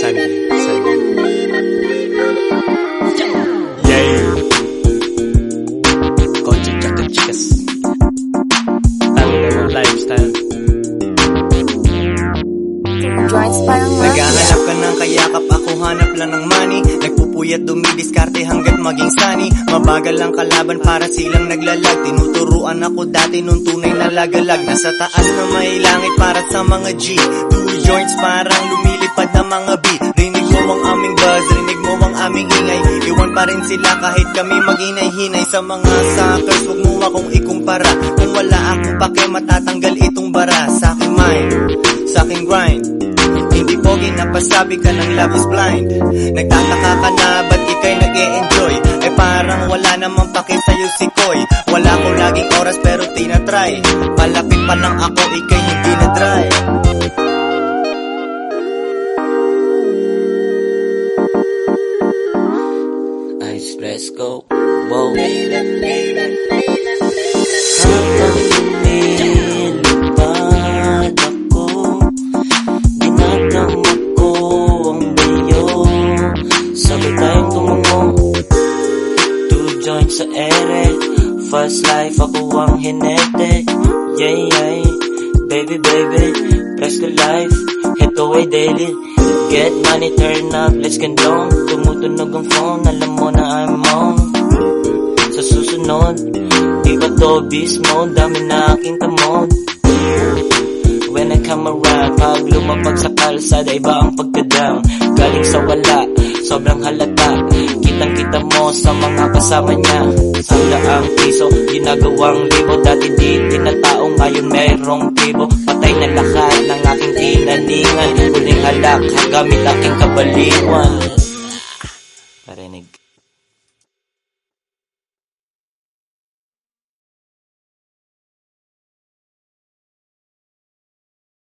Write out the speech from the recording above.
Yay! Koche chaka chicas. Talo ng lifestyle. Naghahanap ka ng kayakap, ako hanap lang ng money. Nagpupuyat dumidiskarte hanggat maging sunny. Mabagal ang kalaban para silang naglalag. Tinuturuan ako dati nung tunay na lagalag. Nasa taas na may langit para sa mga G. Two joints parang lumilipad na mga B. Rinig mo ang aming buzz, rinig mo ang aming ingay. Iwan pa rin sila kahit kami maghinay-hinay. Sa mga suckers, huwag mo akong ikumpara. Kung wala akong pake, matatanggal itong bara. Sa aking mind, sa aking grind. Hindi pogi, napasabi ka ng love is blind. Nagtataka ka na ba't ika'y nag-e-enjoy? Eh parang wala namang pake sa'yo si Koy. Wala ko laging oras pero tinatry. Palapit pa lang ako, ika'y hindi na dry. Ice, let's go. Wow. Sa ere, fast life ako ang hinete. Yeah, yeah, baby, baby, presko life, heto ay daily. Get money, turn up, let's condone. Tumutunog ang phone, alam mo na I'm on. Sa susunod, di ba to beast mode, dami na aking tamod. When I come around, pag lumapag sa kalsada, iba ang pagkadang. Galing sa wala, sobrang halata. Kitang-kita mo sa mga kasama niya. Sandaang piso, ginagawang libo. Dati di tinatao, ngayon merong tribo. Patay na lahat ng aking tinaningan. Huling halak, gamit aking kabaliwan.